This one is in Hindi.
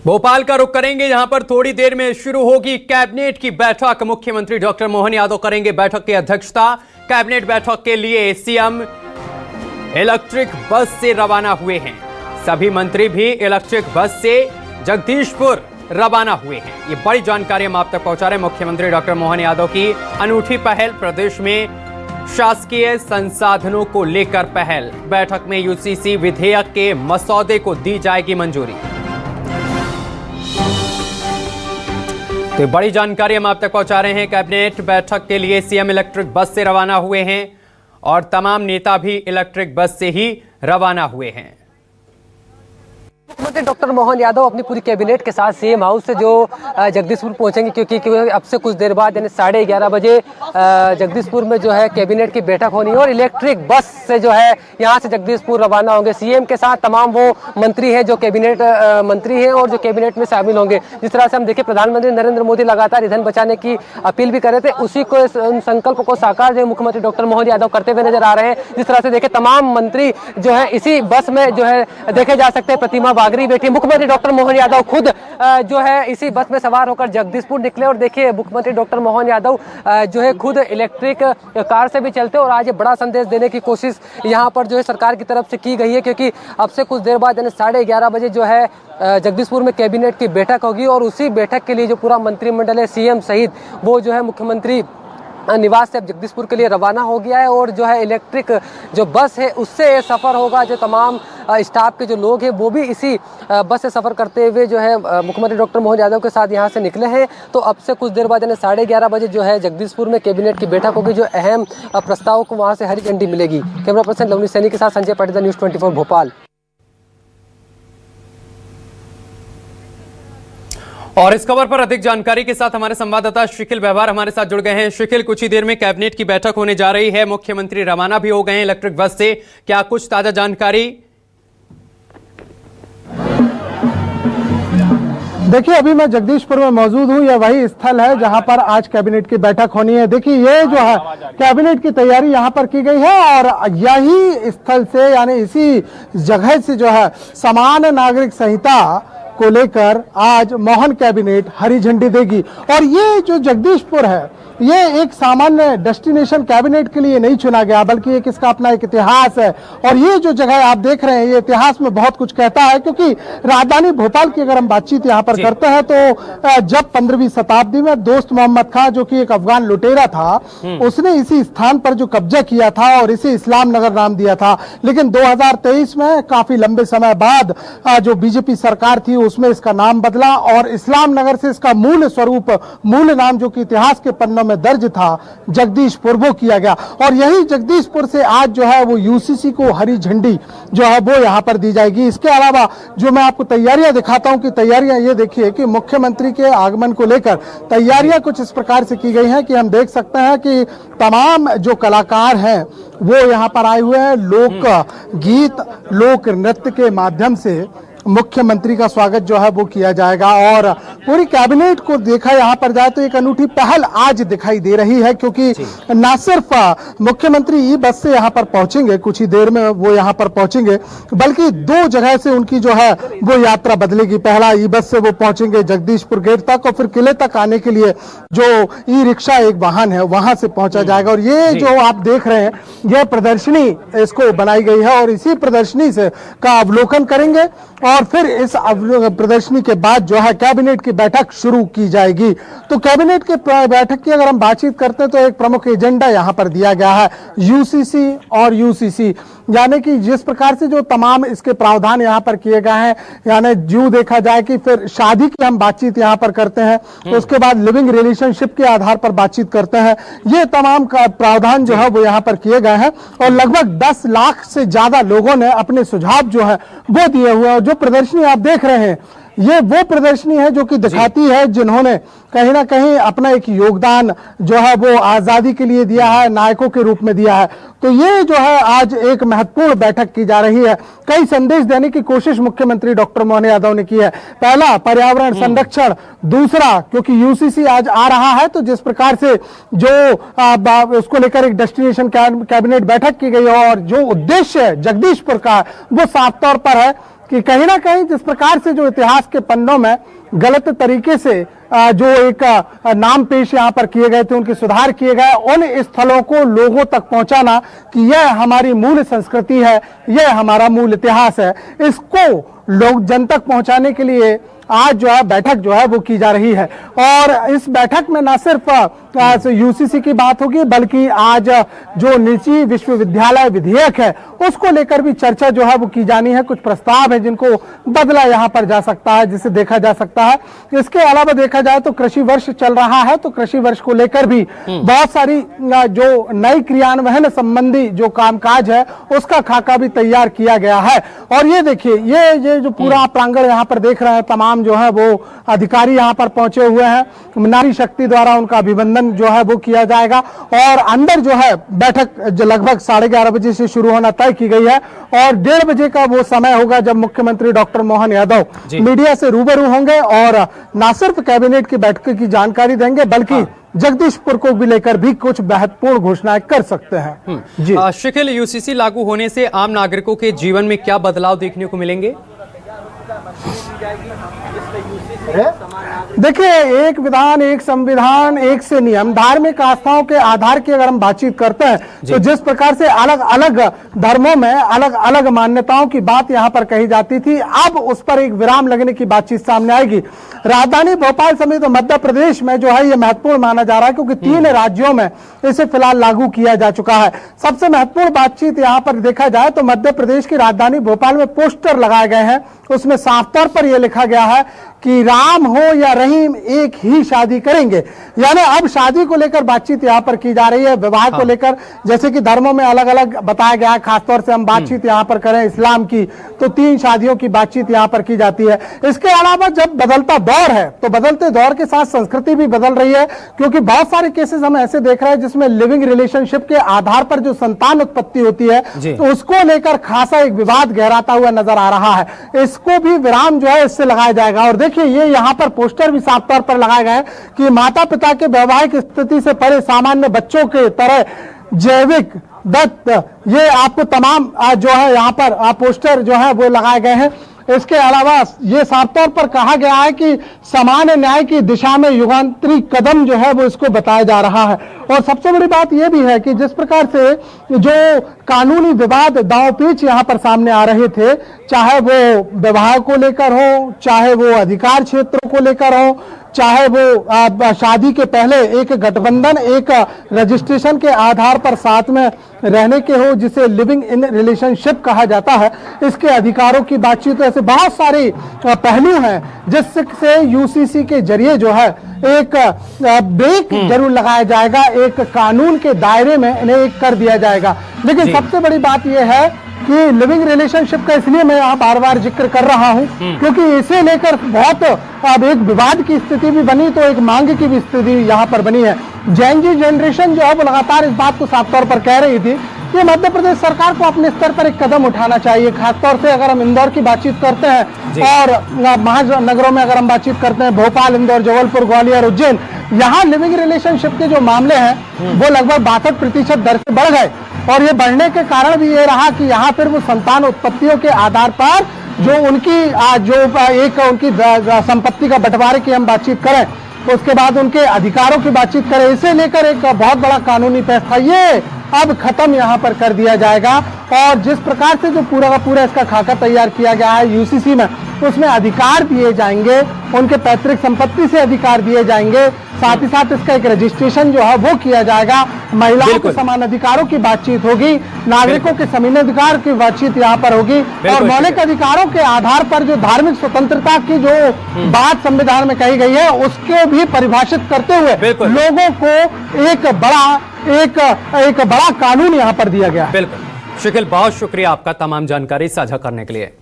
भोपाल का रुख करेंगे, यहां पर थोड़ी देर में शुरू होगी कैबिनेट की बैठक। मुख्यमंत्री डॉक्टर मोहन यादव करेंगे बैठक की अध्यक्षता। कैबिनेट बैठक के लिए सीएम इलेक्ट्रिक बस से रवाना हुए हैं। सभी मंत्री भी इलेक्ट्रिक बस से जगदीशपुर रवाना हुए हैं। ये बड़ी जानकारी हम आप तक पहुंचा रहे हैं। मुख्यमंत्री डॉक्टर मोहन यादव की अनूठी पहल, प्रदेश में शासकीय संसाधनों को लेकर पहल। बैठक में यूसीसी विधेयक के मसौदे को दी जाएगी मंजूरी। तो बड़ी जानकारी हम आप तक पहुंचा रहे हैं। कैबिनेट बैठक के लिए सीएम इलेक्ट्रिक बस से रवाना हुए हैं और तमाम नेता भी इलेक्ट्रिक बस से ही रवाना हुए हैं। मुख्यमंत्री डॉक्टर मोहन यादव अपनी पूरी कैबिनेट के साथ सीएम हाउस से जो जगदीशपुर पहुंचेंगे, क्योंकि अब से कुछ देर बाद यानी 11:30 बजे जगदीशपुर में जो है कैबिनेट की बैठक होनी है और इलेक्ट्रिक बस से जो है यहां से जगदीशपुर रवाना होंगे। सीएम के साथ तमाम वो मंत्री हैं जो कैबिनेट मंत्री हैं और जो कैबिनेट में शामिल होंगे। जिस तरह से हम देखें, प्रधानमंत्री नरेंद्र मोदी लगातार ईंधन बचाने की अपील भी कर रहे थे, उसी को संकल्प को साकार जो मुख्यमंत्री डॉक्टर मोहन यादव करते हुए नजर आ रहे हैं। जिस तरह से देखें, तमाम मंत्री जो है इसी बस में जो है देखे जा सकते हैं। प्रतिमा बागरी बैठी, मुख्यमंत्री डॉक्टर मोहन यादव खुद जो है इसी बस में सवार होकर जगदीशपुर निकले। और देखिए, मुख्यमंत्री डॉक्टर मोहन यादव जो है खुद इलेक्ट्रिक कार से भी चलते और आज बड़ा संदेश देने की कोशिश यहां पर जो है सरकार की तरफ से की गई है, क्योंकि अब से कुछ देर बाद यानी 11:30 बजे जो है जगदीशपुर में कैबिनेट की बैठक होगी और उसी बैठक के लिए जो पूरा मंत्रिमंडल है सीएम सहित वो जो है मुख्यमंत्री निवास से अब जगदीशपुर के लिए रवाना हो गया है। और जो है इलेक्ट्रिक जो बस है उससे सफ़र होगा। जो तमाम स्टाफ के जो लोग हैं वो भी इसी बस से सफ़र करते हुए जो है मुख्यमंत्री डॉक्टर मोहन यादव के साथ यहाँ से निकले हैं। तो अब से कुछ देर बाद यानी 11:30 बजे जो है जगदीशपुर में कैबिनेट की बैठक होगी, जो अहम प्रस्ताव को वहाँ से हरी झंडी मिलेगी। कैमरा पर्सन लवनी सैनी के साथ संजय पाटीदार, न्यूज़ 24 भोपाल। और इस खबर पर अधिक जानकारी के साथ हमारे संवाददाता शिखिल व्यवहार हमारे साथ जुड़ गए हैं। शिखिल, कुछ ही देर में कैबिनेट की बैठक होने जा रही है, मुख्यमंत्री रवाना भी हो गए हैं इलेक्ट्रिक बस से। क्या कुछ ताजा जानकारी? देखिए, अभी मैं जगदीशपुर में मौजूद हूँ। यह वही स्थल है जहां पर आज कैबिनेट की बैठक होनी है। देखिए, ये जो है कैबिनेट की तैयारी यहां पर की गई है और यही स्थल से यानी इसी जगह से जो है समान नागरिक संहिता को लेकर आज मोहन कैबिनेट हरी झंडी देगी। और ये जो जगदीशपुर है ये एक सामान्य डेस्टिनेशन कैबिनेट के लिए नहीं चुना गया, बल्कि एक इसका अपना एक इतिहास है। और ये जो जगह आप देख रहे हैं ये इतिहास में बहुत कुछ कहता है, क्योंकि राजधानी भोपाल की अगर हम बातचीत यहाँ पर करते हैं तो जब 15वीं शताब्दी में दोस्त मोहम्मद खां, जो कि एक अफगान लुटेरा था, उसने इसी स्थान पर जो कब्जा किया था और इसे इस्लाम नगर नाम दिया था। लेकिन 2023 में काफी लंबे समय बाद जो बीजेपी सरकार थी उसमें इसका नाम बदला और इस्लाम नगर से इसका मूल स्वरूप, मूल नाम जो कि इतिहास के पन्नों में दर्ज था, जगदीशपुर वो किया गया। और यही जगदीशपुर से आज जो है वो यूसीसी को हरी झंडी जो है वो यहां पर दी जाएगी। इसके अलावा जो मैं आपको तैयारियां दिखाता हूं कि तैयारियां ये देखिए कि मुख्यमंत्री के आगमन को लेकर तैयारियां कुछ इस प्रकार से की गई हैं कि हम देख सकते हैं कि तमाम जो कलाकार हैं वो यहां पर आए हुए हैं। लोक गीत, लोक नृत्य के माध्यम से मुख्यमंत्री का स्वागत जो है वो किया जाएगा। और पूरी कैबिनेट को देखा यहाँ पर जाए तो एक अनूठी पहल आज दिखाई दे रही है, क्योंकि न सिर्फ मुख्यमंत्री ई बस से यहाँ पर पहुंचेंगे, कुछ ही देर में वो यहाँ पर पहुंचेंगे, बल्कि दो जगह से उनकी जो है वो यात्रा बदलेगी। पहला ई बस से वो पहुंचेंगे जगदीशपुर गेट तक और फिर किले तक आने के लिए जो ई रिक्शा एक वाहन है वहां से पहुंचा जाएगा। और ये जो आप देख रहे हैं यह प्रदर्शनी इसको बनाई गई है और इसी प्रदर्शनी से का अवलोकन करेंगे और फिर इस प्रदर्शनी के बाद जो है कैबिनेट की बैठक शुरू की जाएगी। तो कैबिनेट के बैठक की अगर हम बातचीत करते हैं तो एक प्रमुख एजेंडा यहां पर दिया गया है यूसीसी और यूसीसी, यानी कि जिस प्रकार से जो तमाम इसके प्रावधान यहां पर किए गए हैं, यानी जो देखा जाए कि फिर शादी की हम बातचीत यहां पर करते हैं तो उसके बाद लिविंग रिलेशनशिप के आधार पर बातचीत करते हैं। ये तमाम का प्रावधान जो है वो यहां पर किए गए हैं और लगभग 10 लाख से ज्यादा लोगों ने अपने सुझाव जो है वो दिए हुए हैं। जो प्रदर्शनी आप देख रहे हैं ये वो प्रदर्शनी है जो कि दिखाती है जिन्होंने कहीं ना कहीं अपना एक योगदान जो है वो आजादी के लिए दिया है, नायकों के रूप में दिया है। तो ये जो है आज एक महत्वपूर्ण बैठक की जा रही है। कई संदेश देने की कोशिश मुख्यमंत्री डॉक्टर मोहन यादव ने की है। पहला, पर्यावरण संरक्षण। दूसरा, क्योंकि यूसीसी आज आ रहा है तो जिस प्रकार से जो उसको लेकर एक डेस्टिनेशन कैबिनेट बैठक की गई और जो उद्देश्य है जगदीशपुर का वो साफ तौर पर है कि कहीं ना कहीं जिस प्रकार से जो इतिहास के पन्नों में गलत तरीके से जो एक नाम पेश यहाँ पर किए गए थे, उनके सुधार किए गए, उन स्थलों को लोगों तक पहुंचाना कि यह हमारी मूल संस्कृति है, यह हमारा मूल इतिहास है, इसको लोग जन तक पहुंचाने के लिए आज जो है बैठक जो है वो की जा रही है। और इस बैठक में न सिर्फ यूसीसी की बात होगी, बल्कि आज जो निजी विश्वविद्यालय विधेयक है उसको लेकर भी चर्चा जो है वो की जानी है। कुछ प्रस्ताव है जिनको बदला यहाँ पर जा सकता है, जिसे देखा जा सकता है। इसके अलावा देखा जाए तो कृषि वर्ष चल रहा है, तो कृषि वर्ष को लेकर भी बहुत सारी जो नई क्रियान्वयन संबंधी जो कामकाज है उसका खाका भी तैयार किया गया है। और ये देखिए, ये जो पूरा प्रांगण यहाँ पर देख रहे हैं, तमाम जो है वो अधिकारी यहाँ पर पहुंचे हुए हैं। नारी शक्ति द्वारा उनका अभिनंदन जो है वो किया जाएगा। और अंदर जो है बैठक जो लगभग 11:30 बजे से शुरू होना तय की गई है और 1:30 बजे का वो समय होगा जब मुख्यमंत्री डॉक्टर मोहन यादव मीडिया से रूबरू होंगे और न सिर्फ कैबिनेट की बैठक की जानकारी देंगे, बल्कि जगदीशपुर को भी लेकर भी कुछ महत्वपूर्ण घोषणाएं कर सकते हैं। जी शिखिल, यूसीसी लागू होने से आम नागरिकों के जीवन में क्या बदलाव देखने को मिलेंगे? देखिए, एक विधान, एक संविधान, एक से नियम, धार्मिक आस्थाओं के आधार की अगर हम बातचीत करते हैं तो जिस प्रकार से अलग अलग धर्मों में अलग अलग मान्यताओं की बात यहाँ पर कही जाती थी, अब उस पर एक विराम लगने की बातचीत सामने आएगी। राजधानी भोपाल समेत मध्य प्रदेश में जो है ये महत्वपूर्ण माना जा रहा है, क्योंकि 3 राज्यों में इसे फिलहाल लागू किया जा चुका है। सबसे महत्वपूर्ण बातचीत यहाँ पर देखा जाए तो मध्य प्रदेश की राजधानी भोपाल में पोस्टर लगाए गए हैं, उसमें साफ तौर पर यह लिखा गया है कि राम हो या रहीम एक ही शादी करेंगे। यानी अब शादी को लेकर बातचीत यहाँ पर की जा रही है, विवाह को लेकर। जैसे कि धर्मों में अलग अलग बताया गया है, खासतौर से हम बातचीत यहाँ पर करें इस्लाम की तो 3 शादियों की बातचीत यहाँ पर की जाती है। इसके अलावा जब बदलता दौर है तो बदलते दौर के साथ संस्कृति भी बदल रही है, क्योंकि बहुत सारे केसेस हम ऐसे देख रहे हैं जिसमें लिविंग रिलेशनशिप के आधार पर जो संतान उत्पत्ति होती है तो उसको लेकर खासा एक विवाद गहराता हुआ नजर आ रहा है। इसको भी विराम जो है इससे लगाया जाएगा। और देखिए, ये यहाँ पर पोस्टर भी साफ तौर पर लगाए गए हैं कि माता पिता के वैवाहिक स्थिति से परे सामान्य बच्चों के तरह जैविक दत्त, ये आपको तमाम जो है यहाँ पर पोस्टर जो है वो लगाए गए हैं। इसके अलावा ये साफ तौर पर कहा गया है कि समान न्याय की दिशा में युगांतरी कदम जो है वो इसको बताया जा रहा है। और सबसे बड़ी बात यह भी है कि जिस प्रकार से जो कानूनी विवाद दांवपेच यहाँ पर सामने आ रहे थे, चाहे वो विवाह को लेकर हो, चाहे वो अधिकार क्षेत्रों को लेकर हो, चाहे वो शादी के पहले एक गठबंधन, एक रजिस्ट्रेशन के आधार पर साथ में रहने के हो, जिसे लिविंग इन रिलेशनशिप कहा जाता है, इसके अधिकारों की बातचीत, ऐसे बहुत सारे पहलू हैं जिससे यूसीसी के जरिए जो है एक ब्रेक जरूर लगाया जाएगा, एक कानून के दायरे में इन्हें एक कर दिया जाएगा। लेकिन सबसे बड़ी बात यह है कि लिविंग रिलेशनशिप का इसलिए मैं यहाँ बार बार जिक्र कर रहा हूँ क्योंकि इसे लेकर बहुत अब एक विवाद की स्थिति भी बनी, तो एक मांग की भी स्थिति यहाँ पर बनी है। जेन जी जनरेशन जो है वो लगातार इस बात को साफ तौर पर कह रही थी कि मध्य प्रदेश सरकार को अपने स्तर पर एक कदम उठाना चाहिए। खासतौर से अगर हम इंदौर की बातचीत करते हैं और महानगरों में अगर हम बातचीत करते हैं, भोपाल, इंदौर, जबलपुर, ग्वालियर, उज्जैन, यहाँ लिविंग रिलेशनशिप के जो मामले हैं वो लगभग 62% दर से बढ़ गए। और ये बढ़ने के कारण भी ये रहा कि यहाँ फिर वो संतान उत्पत्तियों के आधार पर जो उनकी उनकी संपत्ति का बंटवारे की हम बातचीत करें, तो उसके बाद उनके अधिकारों की बातचीत करें, इसे लेकर एक बहुत बड़ा कानूनी फैसला ये अब खत्म यहाँ पर कर दिया जाएगा। और जिस प्रकार से जो पूरा का पूरा इसका खाका तैयार किया गया है यूसीसी में, उसमें अधिकार दिए जाएंगे, उनके पैतृक संपत्ति से अधिकार दिए जाएंगे, साथ ही साथ इसका एक रजिस्ट्रेशन जो है वो किया जाएगा, महिलाओं के समान अधिकारों की बातचीत होगी, नागरिकों के समान अधिकार की बातचीत यहाँ पर होगी, और मौलिक अधिकारों के आधार पर जो धार्मिक स्वतंत्रता की जो बात संविधान में कही गई है उसके भी परिभाषित करते हुए लोगों को एक बड़ा कानून यहाँ पर दिया गया है। बिल्कुल शिखिल, बहुत शुक्रिया आपका तमाम जानकारी साझा करने के लिए।